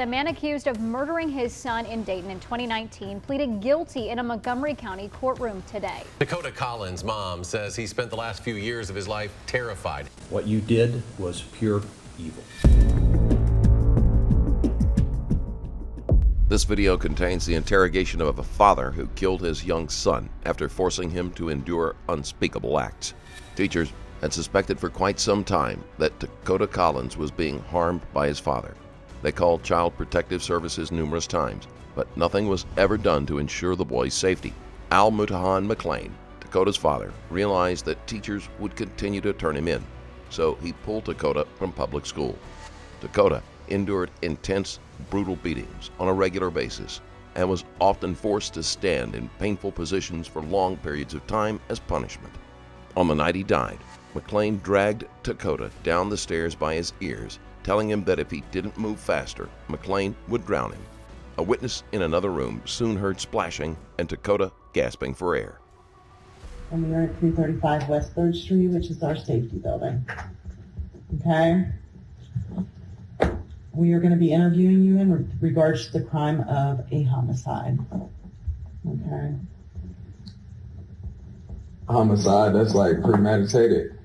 The man accused of murdering his son in Dayton in 2019 pleaded guilty in a Montgomery County courtroom today. Dakota Collins' mom says he spent the last few years of his life terrified. What you did was pure evil. This video contains the interrogation of a father who killed his young son after forcing him to endure unspeakable acts. Teachers had suspected for quite some time that Dakota Collins was being harmed by his father. They called Child Protective Services numerous times, but nothing was ever done to ensure the boy's safety. Mutahan McLean, Dakota's father, realized that teachers would continue to turn him in, so he pulled Dakota from public school. Dakota endured intense, brutal beatings on a regular basis and was often forced to stand in painful positions for long periods of time as punishment. On the night he died, McLean dragged Dakota down the stairs by his ears, telling him that if he didn't move faster, McLean would drown him. A witness in another room soon heard splashing and Dakota gasping for air. And we are at 335 West 3rd Street, which is our safety building. Okay? We are going to be interviewing you in regards to the crime of a homicide. Okay? Homicide, that's like premeditated.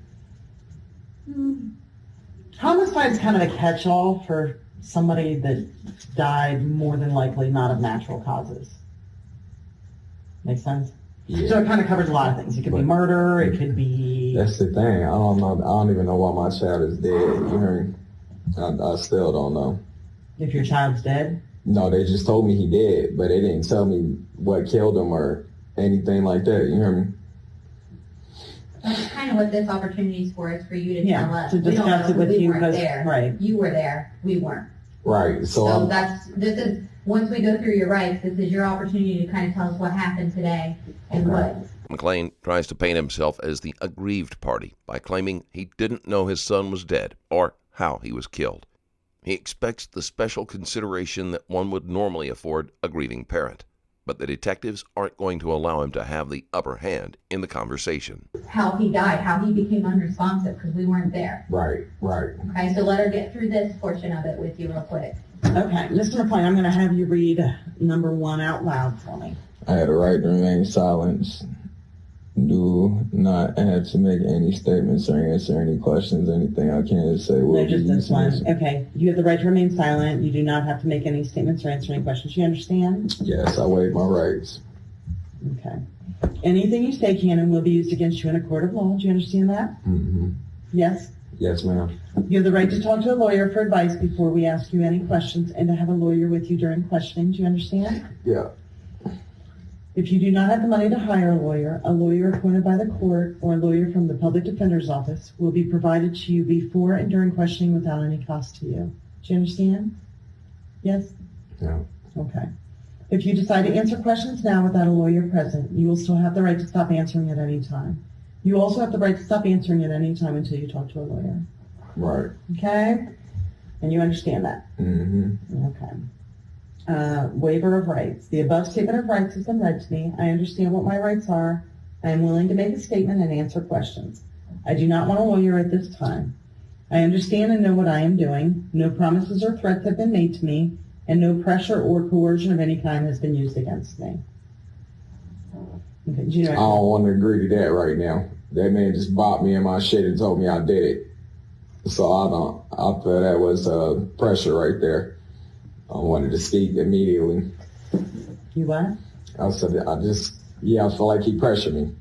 Homicide is kind of a catch-all for somebody that died more than likely not of natural causes. Make sense? Yeah. So it kind of covers a lot of things. It could be murder, it could be... That's the thing. I don't know. I don't even know why my child is dead. You hear me? I still don't know. If your child's dead? No, they just told me he dead, but they didn't tell me what killed him or anything like that. You hear me? That's kind of what this opportunity is for you to tell us. To discuss it with you because, right. You were there, we weren't. Right. So this is, once we go through your rights, this is your opportunity to kind of tell us what happened today and what. McLean tries to paint himself as the aggrieved party by claiming he didn't know his son was dead or how he was killed. He expects the special consideration that one would normally afford a grieving parent, but the detectives aren't going to allow him to have the upper hand in the conversation. How he died, how he became unresponsive because we weren't there. Right. Okay, so let her get through this portion of it with you real quick. Okay, Mr. McLean, I'm going to have you read number 1 out loud for me. I had a right to remain silent. Do not have to make any statements or answer any questions. Anything I can say will No, just be this one. used. Okay, you have the right to remain silent. You do not have to make any statements or answer any questions. You understand? Yes, I waive my rights. Okay. Anything you say can and will be used against you in a court of law. Do you understand that? Mm-hmm. Yes? Yes, ma'am. You have the right to talk to a lawyer for advice before we ask you any questions and to have a lawyer with you during questioning. Do you understand? Yeah. If you do not have the money to hire a lawyer appointed by the court or a lawyer from the public defender's office will be provided to you before and during questioning without any cost to you. Do you understand? Yes? Yeah. Okay. If you decide to answer questions now without a lawyer present, you will still have the right to stop answering at any time. You also have the right to stop answering at any time until you talk to a lawyer. Right. Okay? And you understand that? Mm-hmm. Okay. Waiver of rights. The above statement of rights has been read to me. I understand what my rights are. I am willing to make a statement and answer questions. I do not want a lawyer at this time. I understand and know what I am doing. No promises or threats have been made to me, and no pressure or coercion of any kind has been used against me. Okay, do you know I don't want to agree to that right now. That man just bopped me in my shit and told me I did it. So I feel that was pressure right there. I wanted to speak immediately. You what? I said, I feel like he pressured me.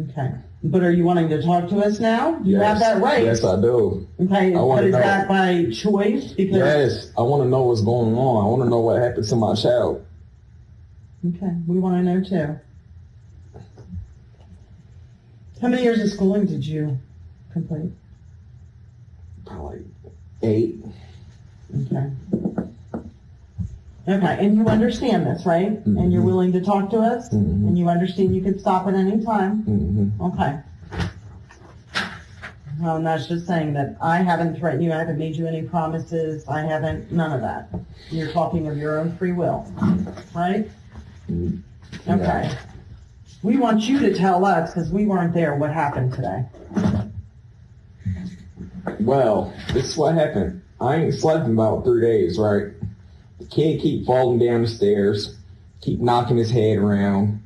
Okay. But are you wanting to talk to us now? You have that right. Yes, I do. Okay, but is that by choice? Because yes, I want to know what's going on. I want to know what happened to my child. Okay, we want to know too. How many years of schooling did you complete? Probably 8. Okay. Okay, and you understand this, right? Mm-hmm. And you're willing to talk to us? Mm-hmm. And you understand you can stop at any time? Mm-hmm. Okay. Well, and that's just saying that I haven't threatened you, I haven't made you any promises, I haven't, none of that. You're talking of your own free will, right? Mm-hmm. Okay. Yeah. We want you to tell us, because we weren't there, what happened today. Well, this is what happened. I ain't slept in about 3 days, right? The kid keep falling down the stairs, keep knocking his head around.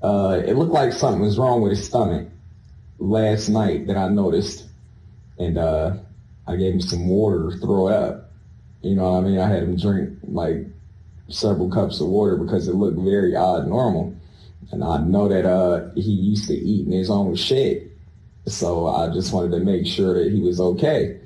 It looked like something was wrong with his stomach last night that I noticed. And I gave him some water to throw it up. You know what I mean? I had him drink like several cups of water because it looked very odd normal. And I know that he used to eating his own shit. So I just wanted to make sure that he was okay.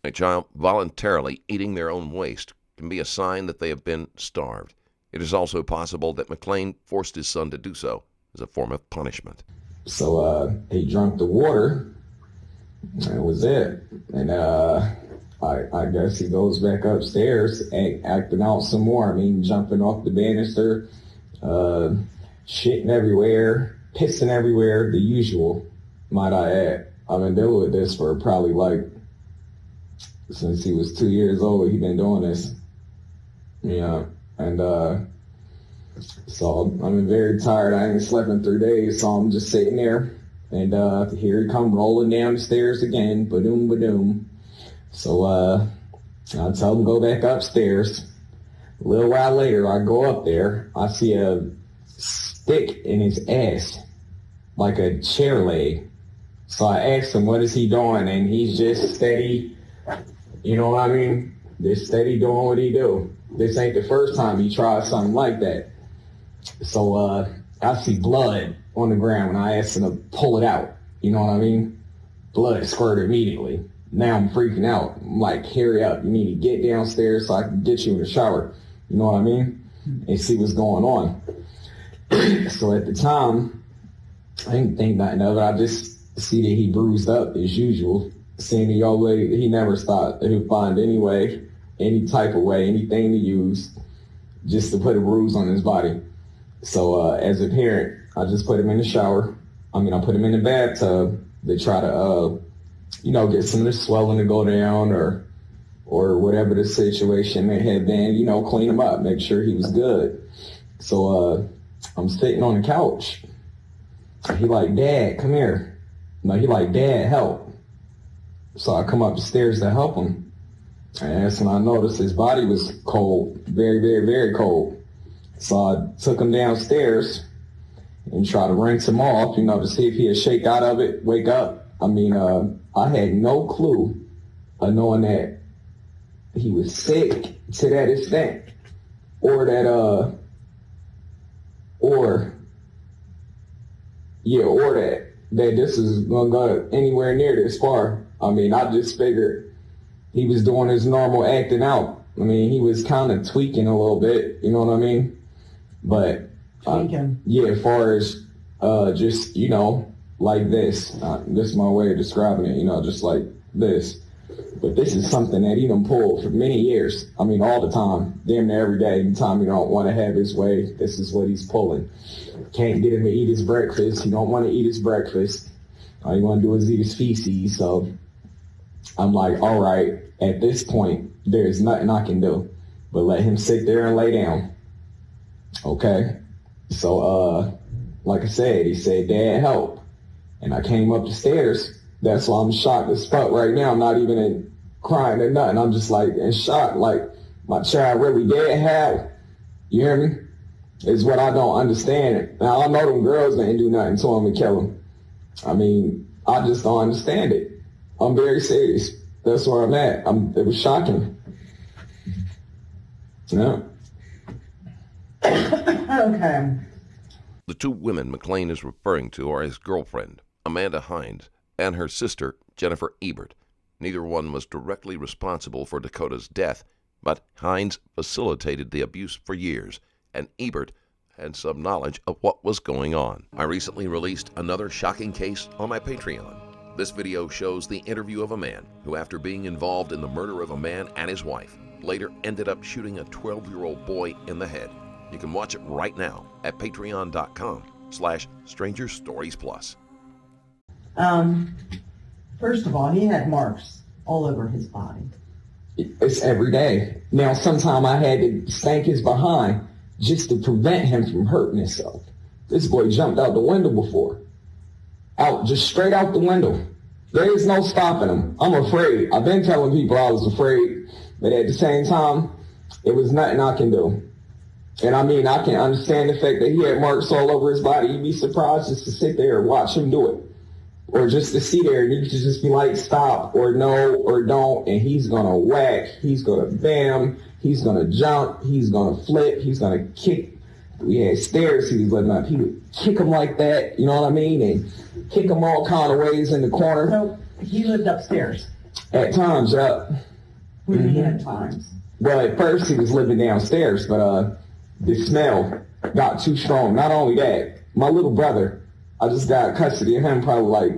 A child voluntarily eating their own waste can be a sign that they have been starved. It is also possible that McLean forced his son to do so as a form of punishment. So he drank the water. That was it. And I guess he goes back upstairs acting out some more. I mean, jumping off the banister, shitting everywhere, pissing everywhere, the usual, might I add. I've been dealing with this for probably like, since he was 2 years old, he's been doing this. Yeah, and so I've been very tired. I ain't slept in 3 days, so I'm just sitting there. And here he come rolling down the stairs again, ba-doom, ba-doom. So I tell him go back upstairs. A little while later, I go up there. I see a stick in his ass, like a chair leg. So I asked him, what is he doing? And he's just steady, you know what I mean? Just steady doing what he do. This ain't the first time he tried something like that. So I see blood on the ground when I asked him to pull it out. You know what I mean? Blood squirted immediately. Now I'm freaking out. I'm like, hurry up. You need to get downstairs so I can get you in the shower. You know what I mean? And see what's going on. So at the time, I didn't think nothing of it. I just see that he bruised up as usual. Seeing the old lady, he never thought that he'd find any way, any type of way, anything to use just to put a bruise on his body. So as a parent, I just put him in the shower. I put him in the bathtub to try to, get some of the swelling to go down or whatever the situation may have been, clean him up, make sure he was good. So I'm sitting on the couch. He like, Dad, come here. He like, Dad, help. So I come up the stairs to help him. And that's when I noticed his body was cold, very, very, very cold. So I took him downstairs and tried to rinse him off, to see if he'd shake out of it, wake up. I had no clue of knowing that he was sick to that extent, or that this is gonna go anywhere near this far. I just figured he was doing his normal acting out. He was kind of tweaking a little bit, you know what I mean? But as far as just like this, this is my way of describing it, just like this. But this is something that he done pulled for many years. All the time, damn near every day. Anytime he don't want to have his way, this is what he's pulling. Can't get him to eat his breakfast. He don't want to eat his breakfast. All he want to do is eat his feces. So I'm like, all right, at this point, there's nothing I can do but let him sit there and lay down. Okay? So, like I said, he said, Dad, help. And I came up the stairs. That's why I'm shocked as fuck right now. I'm not even in crying or nothing. I'm just like in shock. Like, my child really dead? How? You hear me? Is what I don't understand. Now, I know them girls didn't do nothing to him and kill him. I just don't understand it. I'm very serious. That's where I'm at. It was shocking. Yeah. Okay. The two women McLean is referring to are his girlfriend, Amanda Hines, and her sister, Jennifer Ebert. Neither one was directly responsible for Dakota's death, but Hines facilitated the abuse for years, and Ebert had some knowledge of what was going on. I recently released another shocking case on my Patreon. This video shows the interview of a man who, after being involved in the murder of a man and his wife, later ended up shooting a 12-year-old boy in the head. You can watch it right now at patreon.com/strangerstoriesplus. First of all, he had marks all over his body. It's every day. Now, sometime I had to spank his behind just to prevent him from hurting himself. This boy jumped out the window before. Just straight out the window. There is no stopping him. I'm afraid. I've been telling people I was afraid, but at the same time, it was nothing I can do. And I mean, I can understand the fact that he had marks all over his body. You'd be surprised just to sit there and watch him do it. Or just to sit there and you could just be like, stop, or no, or don't, and he's going to whack, he's going to bam, he's going to jump, he's going to flip, he's going to kick. We had stairs he was living up. He would kick them like that, you know what I mean? And kick them all kind of ways in the corner. So he lived upstairs? At times, yeah. What do you mean at times? Well, at first he was living downstairs, but the smell got too strong. Not only that, my little brother, I just got custody of him probably like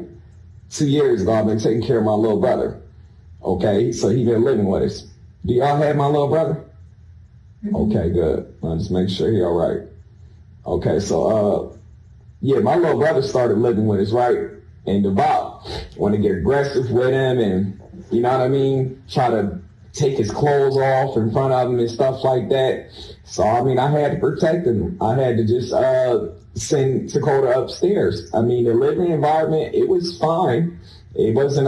2 years ago. I've been taking care of my little brother. Okay, so he been living with us. Do y'all have my little brother? Okay, good. I'll just make sure he all right. Okay, so, yeah, my little brother started living with us, right? And Devot want to get aggressive with him and, you know what I mean, try to take his clothes off in front of him and stuff like that. So, I mean, I had to protect him. I had to just send Dakota upstairs. I mean, the living environment, it was fine. It wasn't,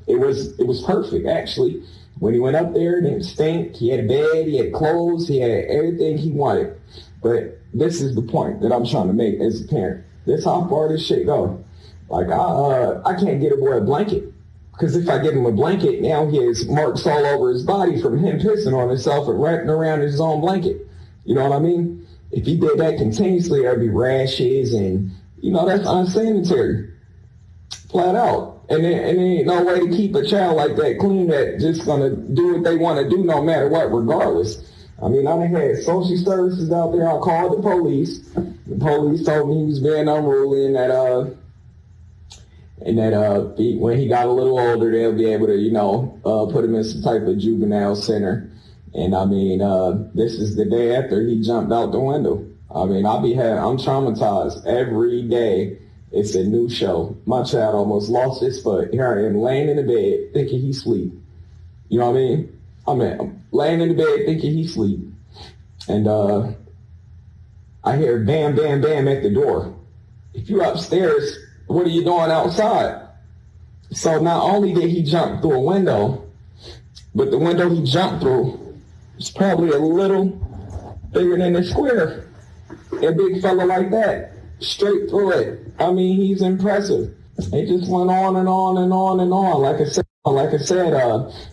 it was perfect, actually. When he went up there, it didn't stink. He had a bed, he had clothes, he had everything he wanted. But this is the point that I'm trying to make as a parent. That's how far this shit go. Like, I can't get a boy a blanket. Because if I give him a blanket, now he has marks all over his body from him pissing on himself and wrapping around his own blanket. You know what I mean? If he did that continuously, there'd be rashes and, you know, that's unsanitary. Flat out. And there ain't no way to keep a child like that clean that just gonna do what they want to do no matter what, regardless. I mean, I done had social services out there. I called the police. The police told me he was being unruly and that when he got a little older, they'll be able to, you know, put him in some type of juvenile center. And I mean, this is the day after he jumped out the window. I mean, I'm traumatized every day. It's a new show. My child almost lost his foot. Here I am laying in the bed thinking he's asleep. You know what I mean? I'm laying in the bed thinking he's asleep. And I hear bam, bam, bam at the door. If you're upstairs, what are you doing outside? So not only did he jump through a window, but the window he jumped through was probably a little bigger than a square. A big fella like that, straight through it. I mean, he's impressive. It just went on and on and on and on. Like I said,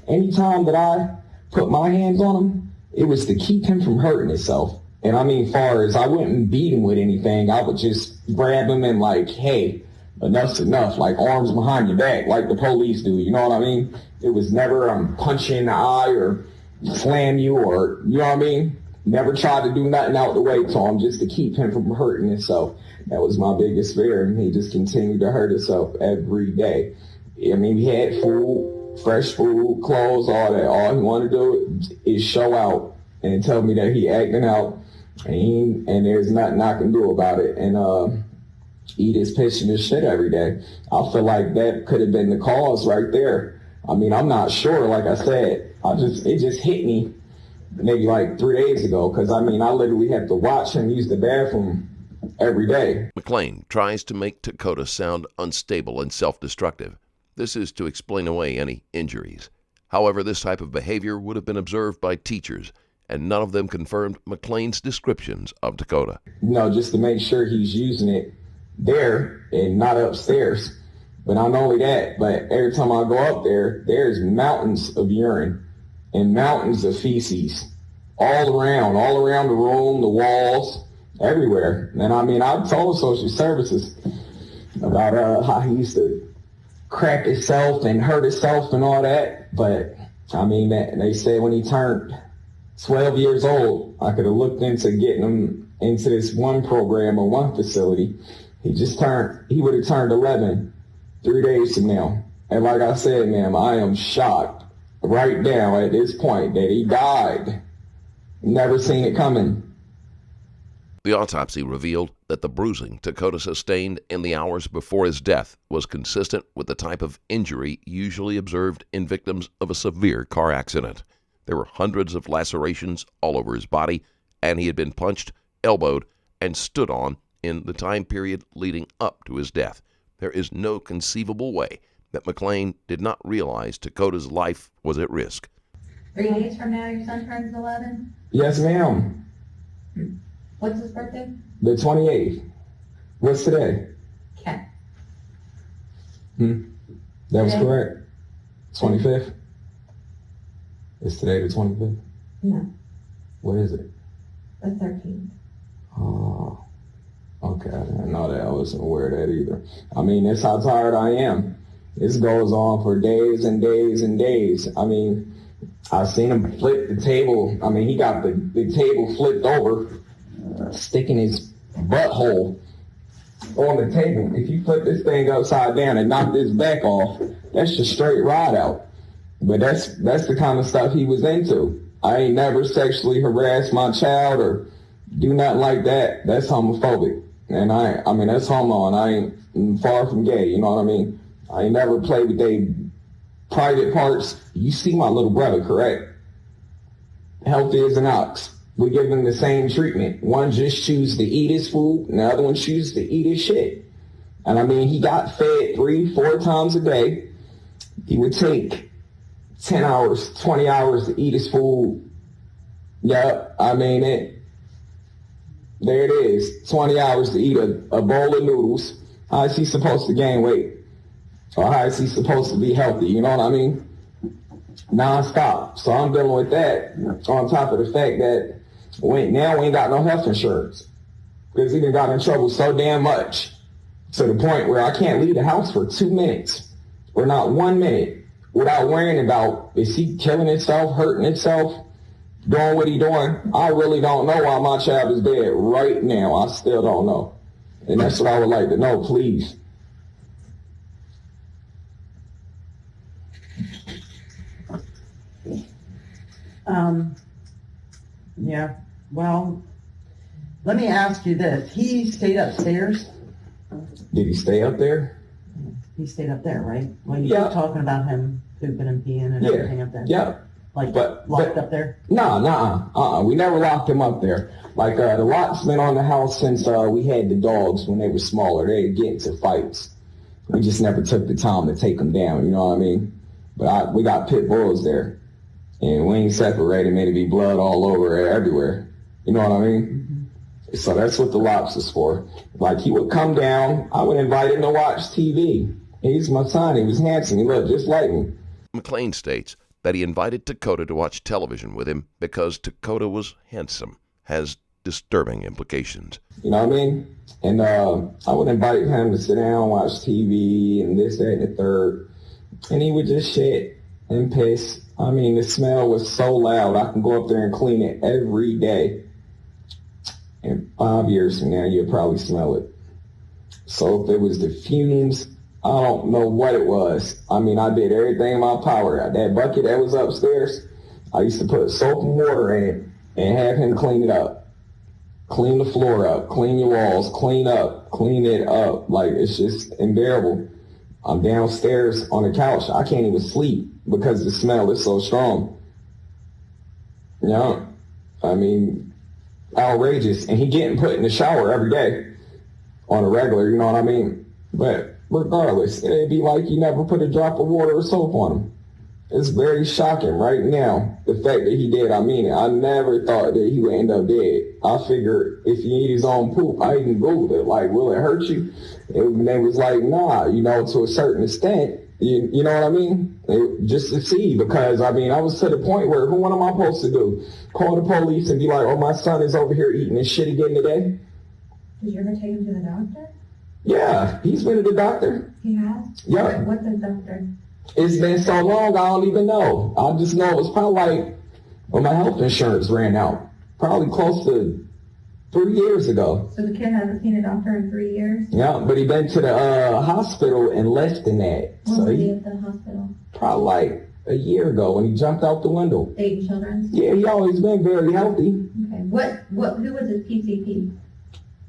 anytime that I put my hands on him, it was to keep him from hurting himself. And I mean, far as I wouldn't beat him with anything, I would just grab him and like, hey, enough's enough, like arms behind your back, like the police do. You know what I mean? It was never punch you in the eye or slam you or, you know what I mean? Never tried to do nothing out the way to him just to keep him from hurting himself. That was my biggest fear, and he just continued to hurt himself every day. I mean, he had food, fresh food, clothes, all that. All he wanted to do is show out and tell me that he acting out, and there's nothing I can do about it. And eat his piss and his shit every day. I feel like that could have been the cause right there. I mean, I'm not sure. Like I said, it just hit me maybe like 3 days ago, because I mean, I literally have to watch him use the bathroom every day. McLean tries to make Dakota sound unstable and self-destructive. This is to explain away any injuries. However, this type of behavior would have been observed by teachers, and none of them confirmed McLean's descriptions of Dakota. No, just to make sure he's using it there and not upstairs. But not only that, but every time I go up there, there's mountains of urine and mountains of feces all around the room, the walls, everywhere. And I mean, I've told social services about how he used to crack himself and hurt himself and all that. But I mean, they said when he turned 12 years old, I could have looked into getting him into this one program or one facility. He would have turned 11 3 days from now. And like I said, ma'am, I am shocked right now at this point that he died. Never seen it coming. The autopsy revealed that the bruising Dakota sustained in the hours before his death was consistent with the type of injury usually observed in victims of a severe car accident. There were hundreds of lacerations all over his body, and he had been punched, elbowed, and stood on in the time period leading up to his death. There is no conceivable way that McLean did not realize Dakota's life was at risk. 3 days from now, your son turns 11? Yes, ma'am. What's his birthday? The 28th. What's today? Okay. That was Today? correct. 25th? Is today the 25th? No, What is it? the 13th. Oh, okay. I didn't know that. I wasn't aware of that either. I mean, that's how tired I am. This goes on for days and days and days. I mean, I've seen him flip the table. I mean, he got the table flipped over, sticking his butthole on the table. If you flip this thing upside down and knock this back off, that's just straight ride out. But that's the kind of stuff he was into. I ain't never sexually harassed my child or do nothing like that. That's homophobic. And I mean, that's homo, and I ain't far from gay, you know what I mean? I ain't never played with they private parts. You see my little brother, correct? Healthy as an ox. We give him the same treatment. One just chooses to eat his food, and the other one chooses to eat his shit. And I mean, he got fed 3-4 times a day. He would take 10 hours, 20 hours to eat his food. Yep, I mean it. There it is, 20 hours to eat a bowl of noodles. How is he supposed to gain weight? Or how is he supposed to be healthy? You know what I mean? Non-stop. So I'm dealing with that on top of the fact that now we ain't got no health insurance. Because he done got in trouble so damn much to the point where I can't leave the house for 2 minutes or not 1 minute without worrying about, is he killing himself, hurting himself, doing what he doing? I really don't know why my child is dead right now. I still don't know. And that's what I would like to know, please. Yeah, well, let me ask you this. He stayed upstairs? Did he stay up there? He stayed up there, right? Well, you Yeah. keep talking about him pooping and peeing and everything up there. Yeah. Like, But- locked up there? Nah. We never locked him up there. Like, the lock's been on the house since we had the dogs when they were smaller. They'd get into fights. We just never took the time to take them down, you know what I mean? But we got pit bulls there. And we ain't separated, made it be blood all over everywhere. You know what I mean? So that's what the locks is for. Like, he would come down, I would invite him to watch TV. He's my son, he was handsome, he looked just like me. McLean states that he invited Dakota to watch television with him because Dakota was handsome, has disturbing implications. You know what I mean? And I would invite him to sit down, watch TV, and this, that, and the third. And he would just shit and piss. I mean, the smell was so loud, I can go up there and clean it every day. And 5 years from now, you'll probably smell it. So if it was the fumes, I don't know what it was. I mean, I did everything in my power. That bucket that was upstairs, I used to put soap and water in it and have him clean it up. Clean the floor up, clean your walls, clean it up. Like, it's just unbearable. I'm downstairs on the couch. I can't even sleep because the smell is so strong. Yeah, I mean, outrageous. And he getting put in the shower every day on a regular, you know what I mean? But regardless, it'd be like you never put a drop of water or soap on him. It's very shocking right now, the fact that he did. I mean it. I never thought that he would end up dead. I figured if he eat his own poop, I even Googled it, like, will it hurt you? And they was like, nah, you know, to a certain extent. You know what I mean? Just to see, because, I mean, I was to the point where, what am I supposed to do? Call the police and be like, oh, my son is over here eating his shit again today? Did you ever take him to the doctor? Yeah, he's been to the doctor. He has? Yeah. What's the doctor? It's been so long, I don't even know. I just know it was probably like when my health insurance ran out. Probably close to 3 years ago. So the kid hasn't seen a doctor in 3 years? Yeah, but he been to the hospital and left in that. When So was he he at the hospital? probably like a year ago when he jumped out the window. Dayton Children's? Yeah, he always been very healthy. Okay. Who was his PCP?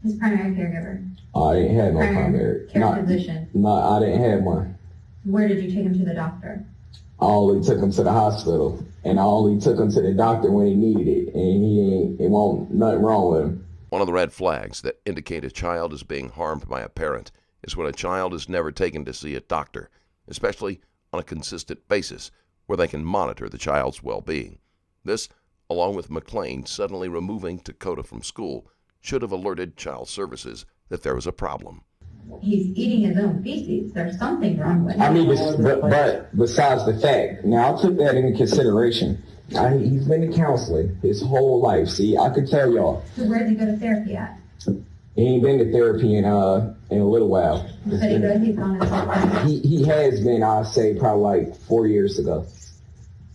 His primary caregiver? I didn't have no primary. care physician? No, I didn't have one. Where did you take him to the doctor? I only took him to the hospital, and I only took him to the doctor when he needed it, and it won't nothing wrong with him. One of the red flags that indicate a child is being harmed by a parent is when a child is never taken to see a doctor especially on a consistent basis where they can monitor the child's well-being. This, along with McLean suddenly removing Dakota from school, should have alerted Child Services that there was a problem. He's eating his own feces. There's something wrong with him. I mean, but besides the fact, now I took that into consideration. He's been to counseling his whole life. See, I could tell y'all. So where does he go to therapy at? He ain't been to therapy in a little while. But he goes, he's gone to therapy. He has been, I'd say, probably like 4 years ago.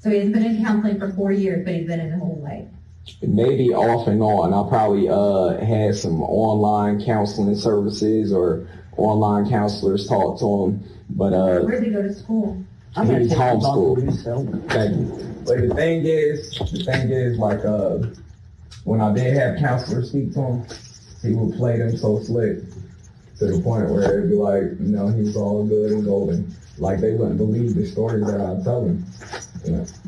So he has been in counseling for 4 years, but he's been in his whole life. Maybe off and on. I probably had some online counseling services or online counselors talk to him. But where does he go to school? he's homeschooled. Thank you. But the thing is, like, when I did have counselors speak to him, he would play them so slick to the point where it'd be like, you know, he's all good and golden. Like, they wouldn't believe the stories that I tell them.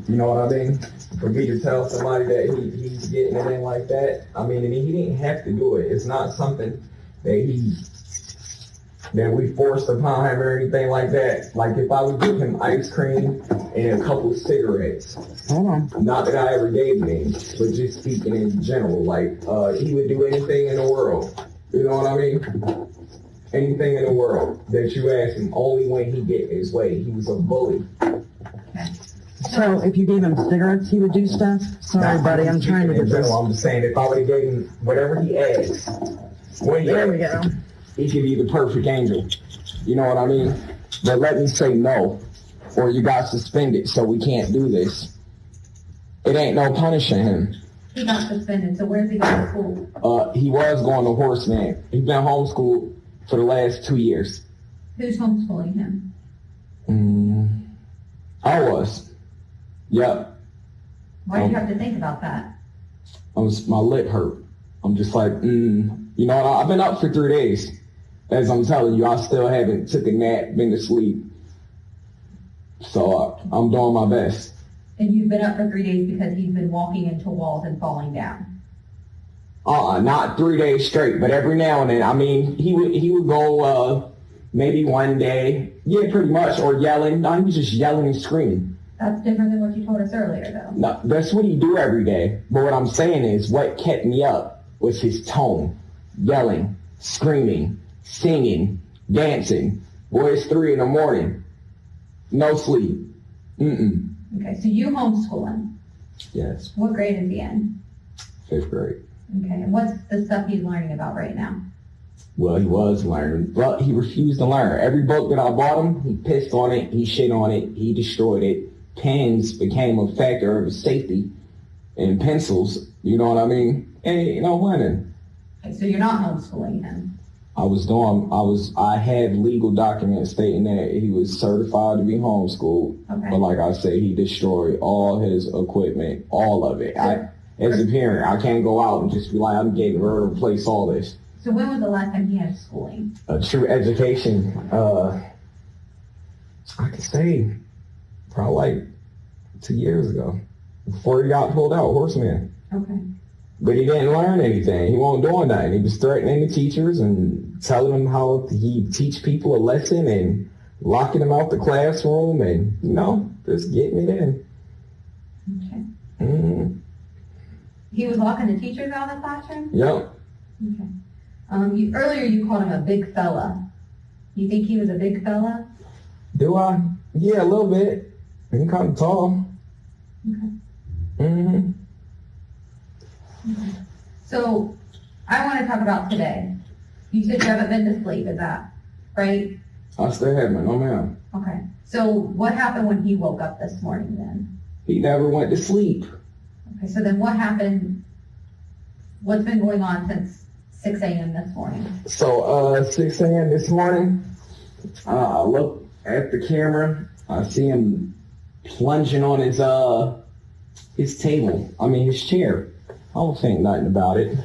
You know what I mean? For me to tell somebody that he's getting it in like that, I mean, and he didn't have to do it. It's not something that we forced upon him or anything like that. Like, if I would give him ice cream and a couple of cigarettes, not that I ever gave him any, but just speaking in general, like, he would do anything in the world. You know what I mean? Anything in the world that you ask him, only when he get his way. He was a bully. So if you gave him cigarettes, he would do stuff? Sorry, buddy, I'm trying to get this. I'm just saying, if I would have gave him whatever he asked, There we go. he could be the perfect angel. You know what I mean? But let me say no, or you got suspended, so we can't do this. It ain't no punishing him. He got suspended, so where's he going to school? He was going to Horseman. He's been homeschooled for the last 2 years. Who's homeschooling him? I was. Yep. Why do you have to think about that? My lip hurt. I'm just like, You know what? I've been up for 3 days. As I'm telling you, I still haven't took a nap, been to sleep. So I'm doing my best. And you've been up for 3 days because he's been walking into walls and falling down? Not 3 days straight, but every now and then. I mean, he would go maybe one day, yeah, pretty much, or yelling. No, he was just yelling and screaming. That's different than what you told us earlier, though. No, that's what he do every day. But what I'm saying is, what kept me up was his tone, yelling, screaming, singing, dancing. Boy, it's 3 a.m, no sleep. Okay, so you homeschool him. Yes, What grade is he in? 5th grade. Okay, and what's the stuff he's learning about right now? Well, he was learning, but he refused to learn. Every book that I bought him, he pissed on it, he shit on it, he destroyed it. Pens became a factor of his safety, and pencils, you know what I mean? And, you know, winning. Okay, so you're not homeschooling him. I had legal documents stating that he was certified to be homeschooled. Okay. But like I said, he destroyed all his equipment, all of it. As a parent, I can't go out and just be like, I'm getting ready to replace all this. So when was the last time he had schooling? True education, I could say probably like 2 years ago, before he got pulled out, Horseman. Okay. But he didn't learn anything. He wasn't doing nothing. He was threatening the teachers and telling them how he'd teach people a lesson and locking them out the classroom and, you know, just getting it in. Okay. He was locking the teachers out of the classroom? Yep. Okay. Earlier you called him a big fella. You think he was a big fella? Do I? Yeah, a little bit. He's kind of tall. Okay. So, I want to talk about today. You said you haven't been to sleep, is that right? I still haven't, no ma'am. Okay. So, what happened when he woke up this morning then? He never went to sleep. Okay, so then what happened? What's been going on since 6 a.m. this morning? So, 6 a.m. this morning, I look at the camera. I see him plunging on his table. I mean, his chair. I don't think nothing about it.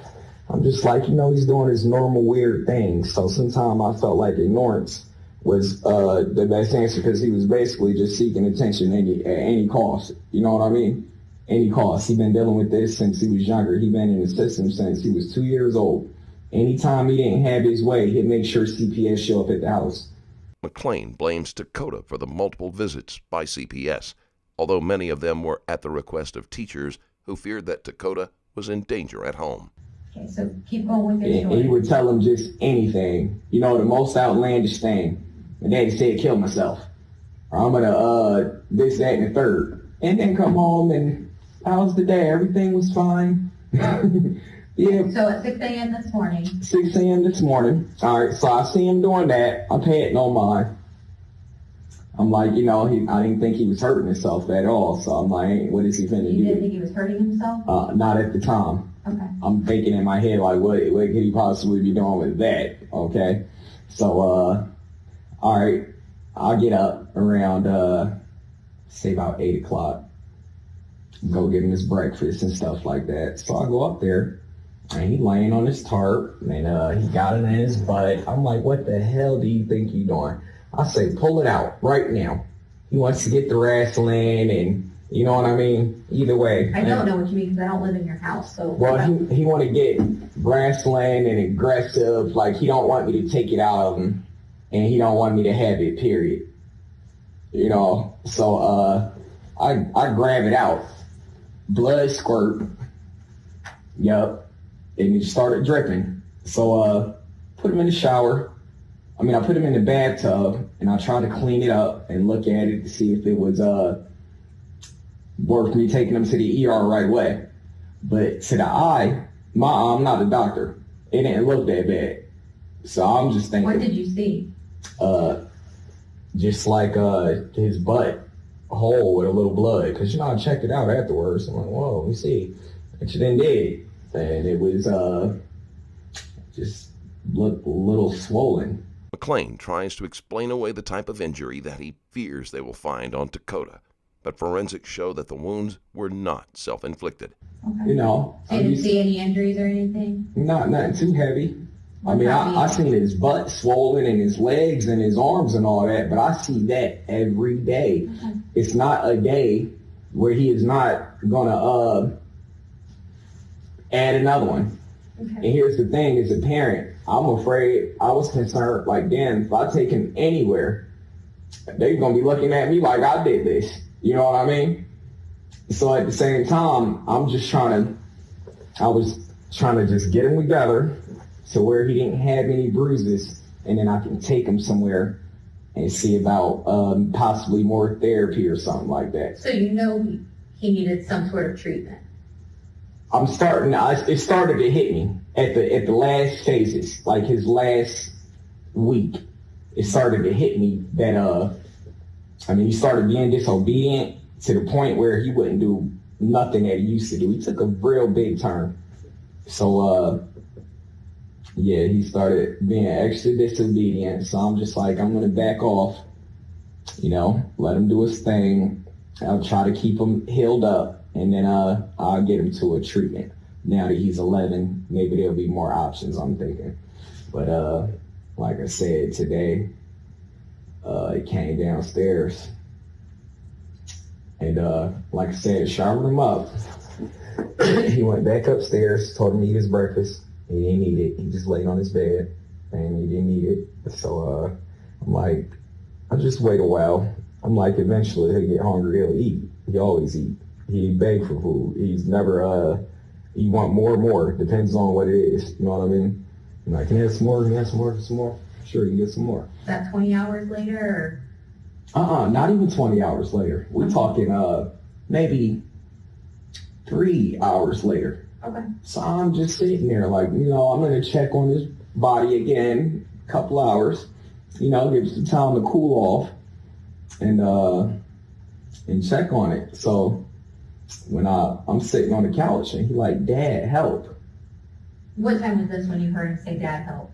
I'm just like, you know, he's doing his normal weird things. So sometimes I felt like ignorance was the best answer, because he was basically just seeking attention at any cost. You know what I mean? Any cost. He's been dealing with this since he was younger. He's been in the system since he was 2 years old. Anytime he didn't have his way, he'd make sure CPS show up at the house. McLean blames Dakota for the multiple visits by CPS, although many of them were at the request of teachers who feared that Dakota was in danger at home. Okay, so keep going with your And story. he would tell him just anything. You know, the most outlandish thing. My daddy said, kill myself. Or I'm gonna, this, that, and the third. And then come home and, how's the day? Everything was fine. Yeah. So at 6 a.m. this morning. 6 a.m. this morning. All right, so I see him doing that. I pay it no mind. I'm like, you know, I didn't think he was hurting himself at all. So I'm like, what is he finna You didn't do? think he was hurting himself? Not at the time. Okay. I'm thinking in my head, like, what could he possibly be doing with that? Okay. So, all right, I'll get up around, say about 8 o'clock. Go get him his breakfast and stuff like that. So I go up there. And he laying on his tarp, and he got it in his butt. I'm like, what the hell do you think you doing? I say, pull it out right now. He wants to get the wrestling, and you know what I mean? Either way. I don't know what you mean because I don't live in your house. So. Well, he want to get wrestling and aggressive. Like, he don't want me to take it out of him, and he don't want me to have it, period. You know? So, I grab it out. Blood squirt. Yup. And it started dripping. So, put him in the shower. I put him in the bathtub, and I tried to clean it up and look at it to see if it was, worth me taking him to the ER right away. But to the eye, I'm not a doctor. It didn't look that bad. So I'm just thinking. What did you see? Just like, his butt hole with a little blood. Cause you know, I checked it out afterwards. I'm like, whoa, let me see. And she then did. And it was just looked a little swollen. McLean tries to explain away the type of injury that he fears they will find on Dakota, but forensics show that the wounds were not self-inflicted. Okay. You know. So you didn't see any injuries or anything? Nothing too heavy. I seen his butt swollen and his legs and his arms and all that, but I see that every day. Okay. It's not a day where he is not gonna add another one. Okay. And here's the thing, as a parent, I'm afraid, I was concerned, like, damn, if I take him anywhere, they're going to be looking at me like I did this. You know what I mean? So at the same time, I was trying to just get him together to where he didn't have any bruises, and then I can take him somewhere and see about possibly more therapy or something like that. So you know he needed some sort of treatment. It started to hit me at the last phases, like his last week. It started to hit me that, he started being disobedient to the point where he wouldn't do nothing that he used to do. He took a real big turn. So, he started being extra disobedient. So I'm just like, I'm going to back off, let him do his thing. I'll try to keep him healed up. And then I'll get him to a treatment. Now that he's 11, maybe there'll be more options, I'm thinking. But like I said, today, he came downstairs. And like I said, showered him up. He went back upstairs, told him to eat his breakfast. He didn't eat it. He just laid on his bed, and he didn't eat it. So I'm like, I'll just wait a while. I'm like, eventually he'll get hungry, he'll eat. He always eat. He beg for food. He's never, he want more and more. Depends on what it is. You know what I mean? I'm like, can I have some more? Can I have some more? Some more? Sure, you can get some more. Is that 20 hours later or? Not even 20 hours later. We're talking, maybe 3 hours later. Okay. So I'm just sitting there like, I'm going to check on his body again, a couple hours, give it some time to cool off and check on it. So when I'm sitting on the couch and he like, Dad, help. What time was this when you heard him say, Dad, help?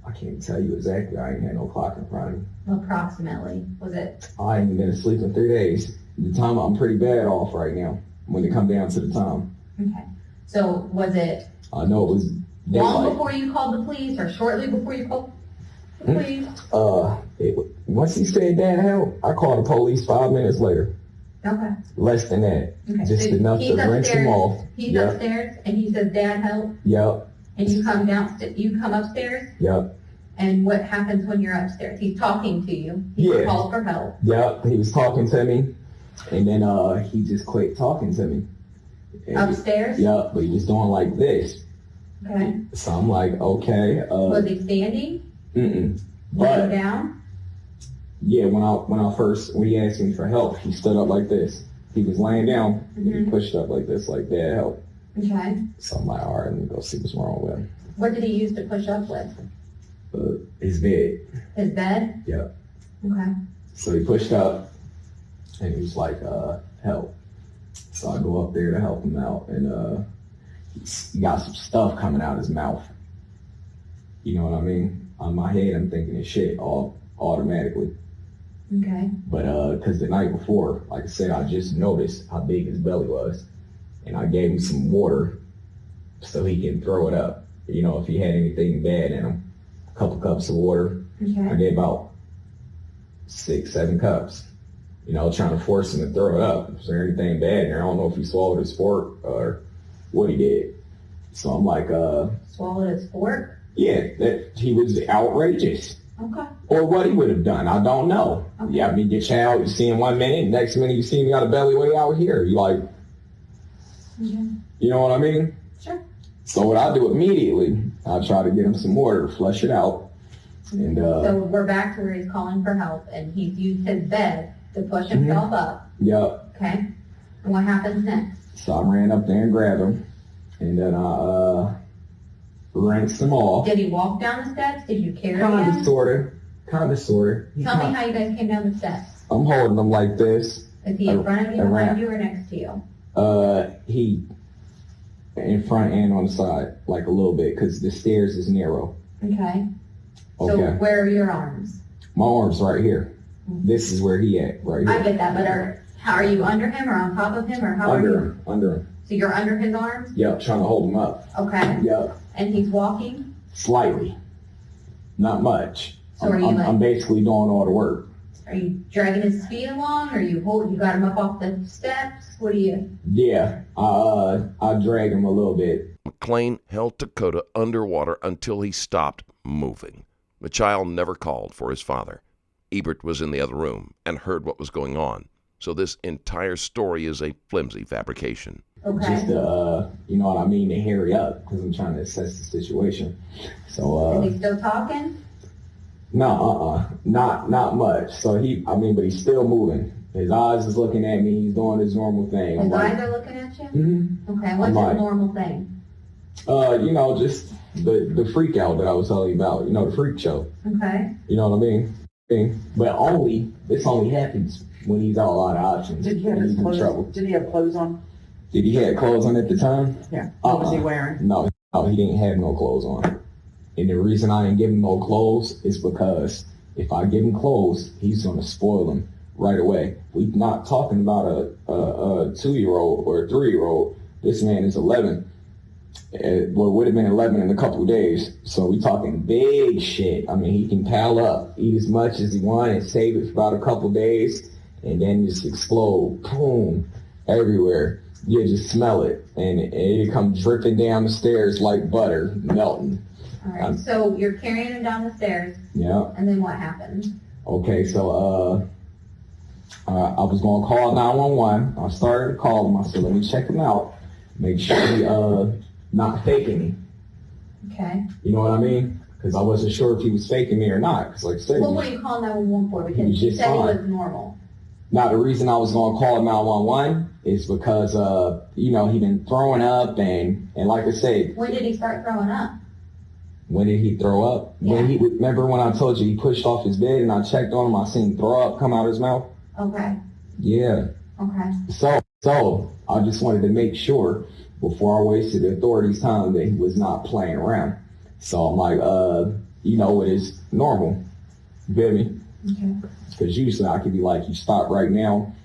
I can't tell you exactly. I ain't had no clock in front of me. Approximately. Was it? I ain't been asleep in 3 days. The time, I'm pretty bad off right now when it come down to the time. Okay. So was it I know it was long daylight. before you called the police or shortly before you called the police? Once he said, Dad, help, I called the police 5 minutes later. Okay. Less than that. Okay. Just So enough he's to rinse him off. He's Yep. upstairs and he says, Dad, help. Yep. And you come downstairs. You come upstairs. Yep. And what happens when you're upstairs? He's talking to you. He Yeah. calls for help. Yep, he was talking to me, and then he just quit talking to me. And Upstairs? Yep, but he was doing like this. Okay. So I'm like, okay. Was he standing? Mm-mm. Laying But down? yeah, when he asked me for help, he stood up like this. He was laying down, and he pushed up like this, like that help. Okay. So I'm like, all right, let me go see what's wrong with him. What did he use to push up with? His bed. His bed? Yep. Okay. So he pushed up, and he was like, help. So I go up there to help him out, and he got some stuff coming out of his mouth. You know what I mean? On my head, I'm thinking it's shit all automatically. Okay. But because the night before, like I said, I just noticed how big his belly was, and I gave him some water so he can throw it up. You know, if he had anything bad in him, a couple cups of water. I Okay. gave about 6, 7 cups. You know, trying to force him to throw it up. Is there anything bad in there? I don't know if he swallowed his fork or what he did. So I'm like, Swallowed his fork? yeah, that he was outrageous. Okay. Or what he would have done, I don't know. Okay. Yeah, I mean, get you out, you see him 1 minute, next minute you see him got a belly way out here. You like, Okay. you know what I mean? Sure. So what I do immediately, I try to get him some water, flush it out, and So we're back to where he's calling for help, and he's used his bed to push himself up. yep. Okay. And what happens next? So I ran up there and grabbed him, and then I rinsed him off. Did he walk down the steps? Did you carry Kinda him? sorta. Tell me how you guys came down the steps. I'm holding him like this. Is he in front of you, Around. behind you, or next to you? He in front and on the side, like a little bit, because the stairs is narrow. Okay. So Okay. where are your arms? My arm's right here. This is where he at, right I here. get that, but are you under him or on top of him, or how are you? Under him. So you're under his arms? Yep, trying to hold him up. Okay. Yep, And he's walking? slightly. Not much. So are you like- I'm basically doing all the work. Are you dragging his feet along? Or you got him up off the steps? What do you? Yeah, I drag him a little bit. McLean held Dakota underwater until he stopped moving. The child never called for his father. Ebert was in the other room and heard what was going on. So this entire story is a flimsy fabrication. Okay. Just to, you know what I mean, to hurry up, because I'm trying to assess the situation. So, Is he still talking? no, not much. So but he's still moving. His eyes is looking at me. He's doing his normal thing. His eyes are looking at you? Mm-hmm. Okay. What's like- his normal thing? You know, just the freak out that I was telling you about. You know, the freak show. Okay. You know what I mean? But this only happens when he's got a lot of options. Did he have When his he's in clothes? trouble. Did he have clothes on? Did he have clothes on at the time? Yeah. What was he wearing? No, he didn't have no clothes on. And the reason I didn't give him no clothes is because if I give him clothes, he's gonna spoil them right away. We're not talking about a 2-year-old or a 3-year-old. This man is 11. Well, it would have been 11 in a couple of days. So we talking big shit. I mean, he can pile up, eat as much as he wants, and save it for about a couple of days, and then just explode, boom, everywhere. You just smell it, and it come dripping down the stairs like butter, melting. All right. So you're carrying him down the stairs, Yeah. and then what happens? Okay, so I was gonna call 911. I started to call him. I said, let me check him out, make sure he not faking me. Okay. You know what I mean? Because I wasn't sure if he was faking me or not. Because like I said, Well, what do you call 911 for? Because He's you just said he fine. was normal. now the reason I was gonna call 911 is because you know, he been throwing up and like I said, When did he start throwing up? when did he throw up? When he remember when I told you he pushed off his bed and I checked on him, I seen throw up come out of his mouth. Okay. Yeah. Okay. So I just wanted to make sure before I wasted the authorities' time that he was not playing around. So I'm like, you know, it is normal. You feel me? Okay. Because usually I could be like, you stop right now.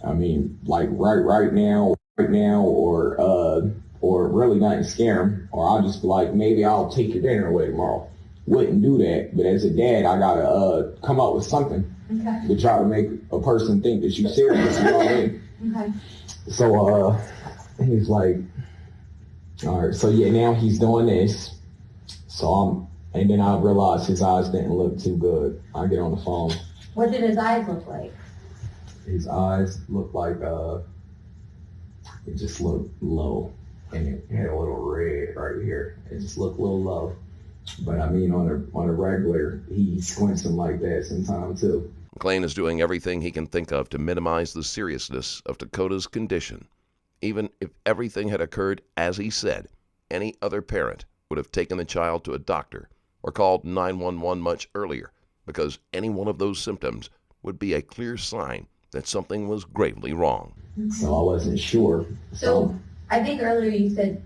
I mean, like right now, or really not scare him. Or I'll just be like, maybe I'll take your dinner away tomorrow. Wouldn't do that. But as a dad, I gotta come up with something Okay. to try to make a person think that you're serious. You know what I mean? Okay. So he's like, all right, so yeah, now he's doing this. So And then I realized his eyes didn't look too good. I get on the phone. What did his eyes look like? His eyes looked like, it just looked low. And it had a little red right here. It just looked a little low. But I mean, on a regular, he squints them like that sometimes too. McLean is doing everything he can think of to minimize the seriousness of Dakota's condition. Even if everything had occurred as he said, any other parent would have taken the child to a doctor or called 911 much earlier, because any one of those symptoms would be a clear sign that something was gravely wrong. So I wasn't sure. So I think earlier you said,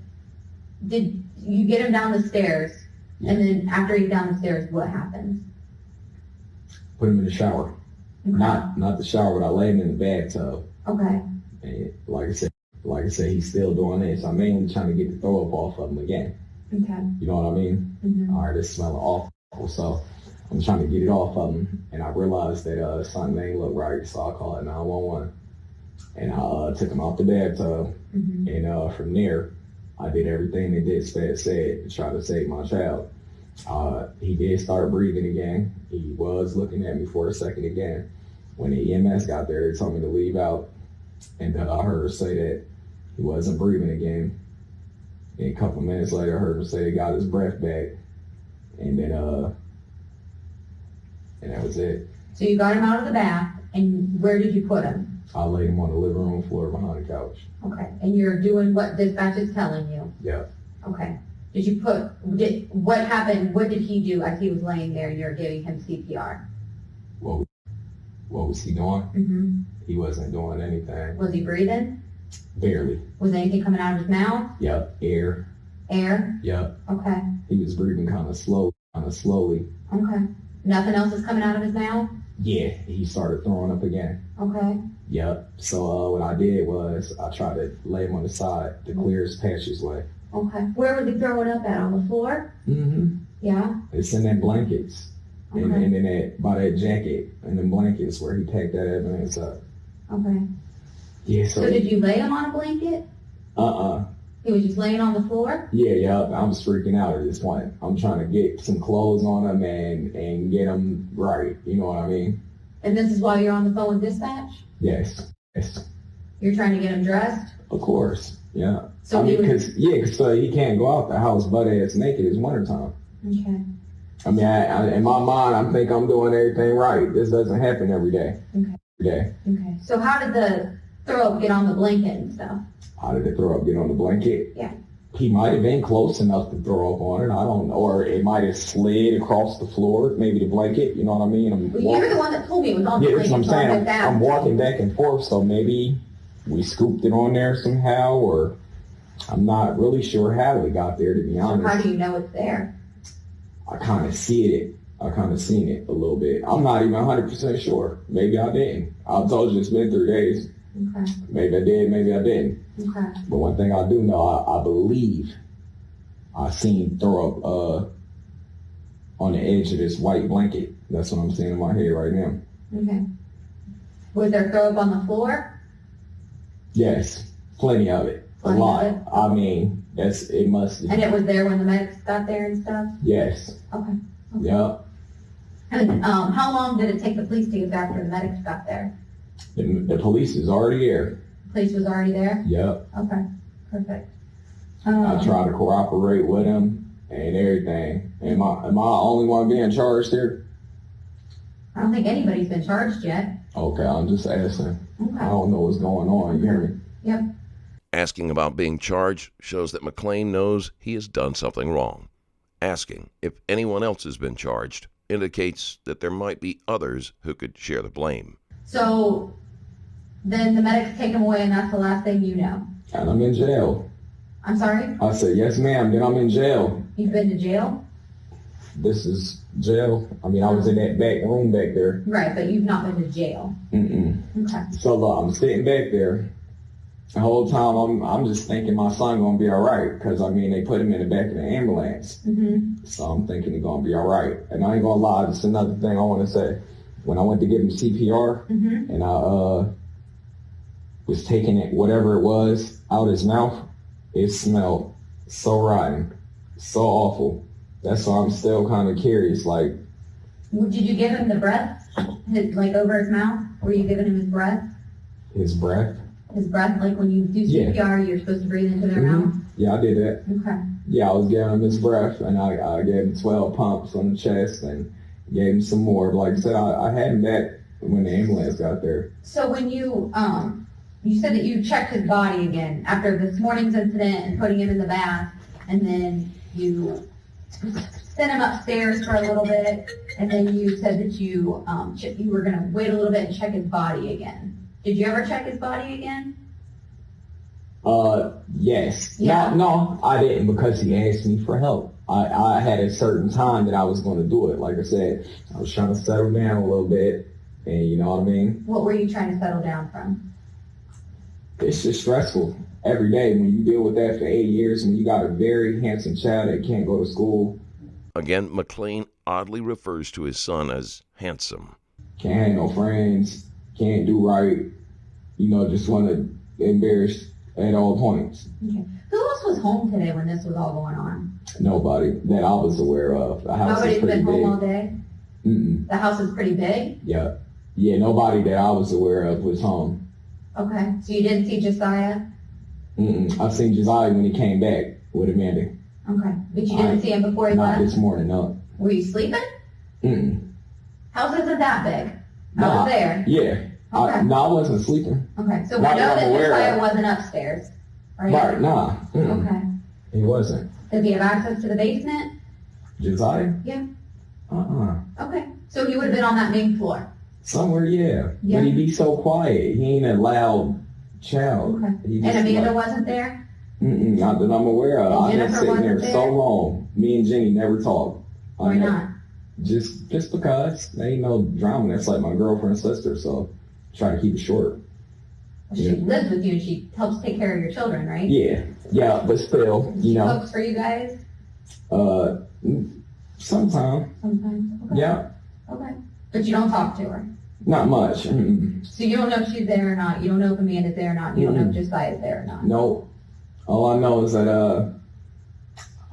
did you get him down the stairs? Yeah. And then after he's down the stairs, what happens? Put him in the shower. Okay. Not the shower, but I laid him in the bathtub. Okay. And like I said, he's still doing this. I'm mainly trying to get the throw up off of him again. Okay. You know what I mean? Mm-hmm. All right, it's smelling awful. So I'm trying to get it off of him. And I realized that something ain't look right. So I called 911. And I took him out the bathtub. Mm-hmm. And from there, I did everything that dispatch said to try to save my child. He did start breathing again. He was looking at me for a second again. When the EMS got there, they told me to leave out. And I heard her say that he wasn't breathing again. And a couple minutes later, I heard her say he got his breath back. And then, and that was it. So you got him out of the bath, and where did you put him? I laid him on the living room floor behind the couch. Okay. And you're doing what dispatch is telling you? Yeah. Okay. What happened, what did he do as he was laying there and you're giving him CPR? What was he doing? Mm-hmm. He wasn't doing anything. Was he breathing? Barely. Was anything coming out of his mouth? Yep. Air. Air? Yep. Okay. He was breathing kind of slowly. Okay. Nothing else is coming out of his mouth? Yeah, he started throwing up again. Okay. Yep. So what I did was I tried to lay him on the side to clear his passageway. Okay. Where was he throwing up at? On the floor? Mm-hmm. Yeah? It's in that blankets. Okay. And then by that jacket and the blankets where he packed that evidence up. Okay. Yeah, So did you lay him on a blanket? He was just laying on the floor? Yeah, I was freaking out at this point. I'm trying to get some clothes on him and get him right. You know what I mean? And this is while you're on the phone with dispatch? Yes. You're trying to get him dressed? Of course. Yeah. So I mean, he because he can't go out the house butt ass naked. It's wintertime. Okay. I mean, in my mind, I think I'm doing everything right. This doesn't happen every day. Okay. Every day. Okay. So how did the throw up get on the blanket and stuff? How did the throw up get on the blanket? Yeah. He might have been close enough to throw up on it. I don't know. Or it might have slid across the floor, maybe the blanket. You know what I mean? Well, you're the one that told me it was on the Yeah, blanket. that's what I'm saying. So I'm walking back and forth, so maybe we scooped it on there somehow, or I'm not really sure how we got there, to be honest. How do you know it's there? I kind of see it. I kind of seen it a little bit. I'm not even 100% sure. Maybe I didn't. I told you it's been 3 days. Okay. Maybe I did, maybe I didn't. Okay. But one thing I do know, I believe I seen throw up on the edge of this white blanket. That's what I'm seeing in my head right now. Okay. Was there throw up on the floor? Yes, plenty of it. Plenty a lot. of it? I mean, it must. And it was there when the medics got there and stuff? Yes. Okay. Yep. And how long did it take the police to get back when the medics got there? The police is already there. Police was already there? Yep. Okay. Perfect. I tried to cooperate with him and everything. Am I the only one being charged here? I don't think anybody's been charged yet. Okay, I'm just asking. Okay. I don't know what's going on. You hear me? Yep. Asking about being charged shows that McLean knows he has done something wrong. Asking if anyone else has been charged indicates that there might be others who could share the blame. So then the medics take him away and that's the last thing you know? And I'm in jail. I'm sorry? I said, yes, ma'am. Then I'm in jail. You've been to jail? This is jail. I mean, I was in that back room back there. Right, but you've not been to jail. Okay. So look, I'm sitting back there. The whole time I'm just thinking my son gonna be all right, because I mean they put him in the back of the ambulance. Mm-hmm. So I'm thinking he's gonna be all right. And I ain't gonna lie, this is another thing I want to say. When I went to give him CPR, Mm-hmm. and I was taking it, whatever it was, out his mouth, it smelled so rotten, so awful. That's why I'm still kind of curious. Like, Did you give him the breath, like over his mouth? Were you giving him his breath? his breath. His breath, like when you do Yeah. CPR, you're supposed to breathe into their mouth? Yeah, I did that. Okay. Yeah, I was giving him his breath, and I gave him 12 pumps on the chest and gave him some more. But like I said, I had him back when the ambulance got there. So when you said that you checked his body again after this morning's incident and putting him in the bath, and then you sent him upstairs for a little bit, and then you said that you were going to wait a little bit and check his body again. Did you ever check his body again? Yes. Yeah. No, I didn't, because he asked me for help. I had a certain time that I was going to do it. Like I said, I was trying to settle down a little bit, and you know what I mean? What were you trying to settle down from? It's just stressful every day when you deal with that for 8 years, when you got a very handsome child that can't go to school. Again, McLean oddly refers to his son as handsome. Can't have no friends, can't do right, you know, just want to embarrass at all points. Okay. Who else was home today when this was all going on? Nobody that I was aware of. The house Nobody's is pretty been home big. all day? Mm-mm. The house is pretty big? Yeah. Yeah, nobody that I was aware of was home. Okay. So you didn't see Josiah? Mm-mm. I seen Josiah when he came back with Amanda. Okay. But you didn't see him before he Not left? this morning, no. Were you sleeping? Mm-mm. House isn't that big. I Nah. was there. Yeah. Okay. I wasn't sleeping. Okay. So we Not know that that I'm aware Josiah of. wasn't upstairs, right? Right, nah. Mm-mm. Okay. He wasn't. Does he have access to the basement? Josiah? Yeah. Uh-uh. Okay. So he would have been on that main floor. Somewhere, yeah. Yeah. But he'd be so quiet. He ain't a loud child. Okay. He And just Amanda like, wasn't there? not that I'm aware of. And I've been Jennifer sitting there wasn't so there? long. Me and Jenny never talked. Why not? Just because. There ain't no drama. That's like my girlfriend's sister, so try to keep it short. She lives with you and she helps take care of your children, right? Yeah, but still, you She know. cooks for you guys? Sometime. Sometimes. Okay. Yeah, Okay. But you don't talk to her. not much. So you don't know if she's there or not. You don't know if Amanda's there or not. You don't know if Josiah's there or not. Nope. All I know is that I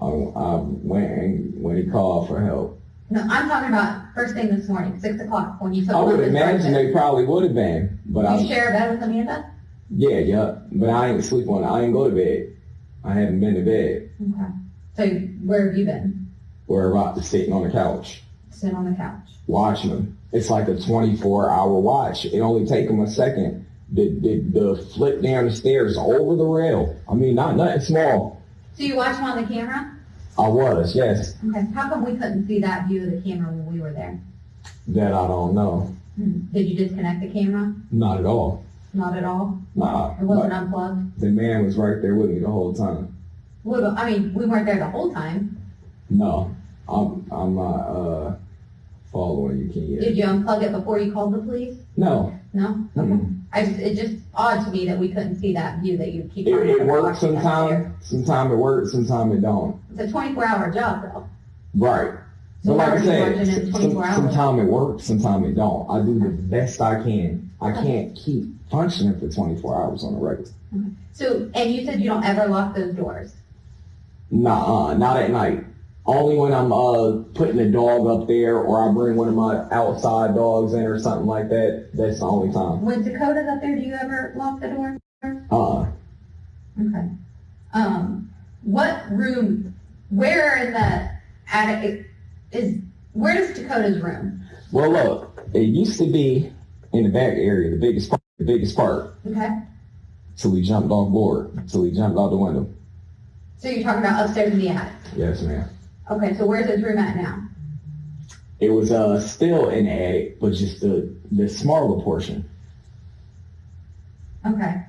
went when he called for help. No, I'm talking about first thing this morning, 6 o'clock, when you took I would Lucas imagine breakfast. they probably would have been, but You share a bed with Amanda? yeah, but I ain't sleep on it. I ain't go to bed. I haven't been to bed. Okay. So where have you been? We're about sitting on the couch, Sitting on the couch. watching them. It's like a 24-hour watch. It only take them a second. The flip down the stairs over the rail. I mean, not nothing small. So you watch him on the camera? I was, yes. Okay. How come we couldn't see that view of the camera when we were there? That I don't know. Did you disconnect the camera? Not at all. Not at all? Nah. It wasn't unplugged? The man was right there with me the whole time. Well, I mean, we weren't there the whole time. No, I'm not following you, Kenya. Did you unplug it before you called the police? No. No? Mm-mm. It's just odd to me that we couldn't see that view that you keep It, on it works watching up there. sometimes. Sometimes it works, sometimes it don't. It's a 24-hour job, though. Right. So But why like I are you watching said, it 24 hours? sometimes it works, sometimes it don't. I do the best I can. I can't keep functioning for 24 hours on a regular. So, and you said you don't ever lock those doors. Nah, not at night. Only when I'm putting a dog up there, or I bring one of my outside dogs in or something like that. That's the only time. When Dakota's up there, do you ever lock the door? Okay. What room, where in the attic where is Dakota's room? Well, look, it used to be in the back area, the biggest part. Okay. So we jumped off board. So we jumped out the window. So you're talking about upstairs in the attic. Yes, ma'am. Okay, so where's his room at now? It was still in the attic, but just the smaller portion. Okay.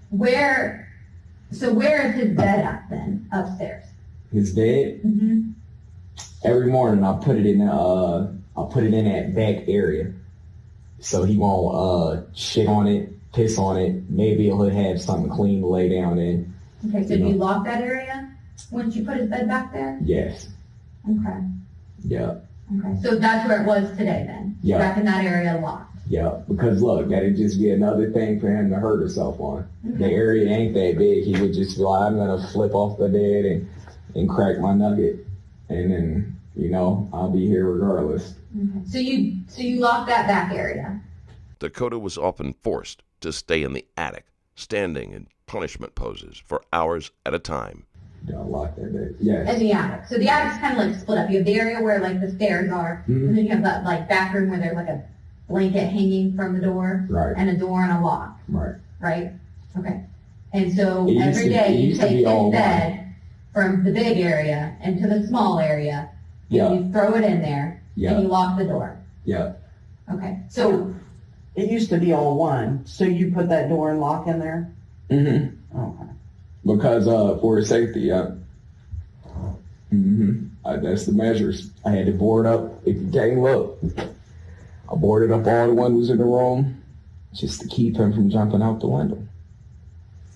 Where is his bed at then, upstairs? His bed. Mm-hmm. Every morning I put it in that back area, so he won't shit on it, piss on it. Maybe he'll have something clean to lay down in. Okay, so do you lock that area once you put his bed back there? Yes. Okay. Yeah. Okay. So that's where it was today then? Yeah. Back in that area locked? Yeah. Because look, that'd just be another thing for him to hurt himself on. Okay. The area ain't that big. He would just be like, I'm gonna flip off the bed and crack my nugget. and then, you know, I'll be here regardless. Okay. So you locked that back area. Dakota was often forced to stay in the attic, standing in punishment poses for hours at a time. Yeah, I lock that back. Yes. In the attic. So the attic's kind of like split up. You have the area where like the stairs are, and then you have that like back room where there's like a blanket hanging from the door, Right. and a door and a lock, Right. right? Okay. And so It used every to- day it you used to take be all this bed from the big area into the small area, Yeah. and you throw it in there, Yeah. and you lock the door. Yeah. Okay. So It used to be all one, so you put that door and lock in there? Mm-hmm. Okay. Because for safety, yeah. That's the measures. I had to board up. If you can't look, I boarded up all the windows in the room just to keep him from jumping out the window.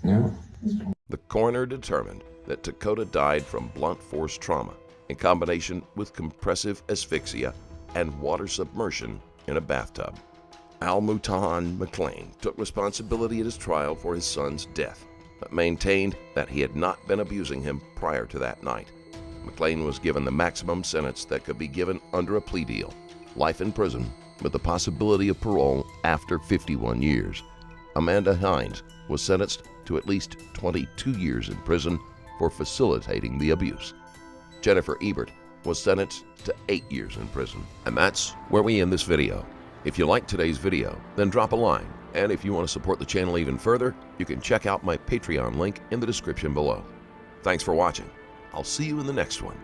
Yeah. The coroner determined that Dakota died from blunt force trauma in combination with compressive asphyxia and water submersion in a bathtub. Mutahan McLean took responsibility at his trial for his son's death, but maintained that he had not been abusing him prior to that night. McLean was given the maximum sentence that could be given under a plea deal, life in prison with the possibility of parole after 51 years. Amanda Hines was sentenced to at least 22 years in prison for facilitating the abuse. Jennifer Ebert was sentenced to 8 years in prison. And that's where we end this video. If you liked today's video, then drop a line. And if you want to support the channel even further, you can check out my Patreon link in the description below. Thanks for watching. I'll see you in the next one.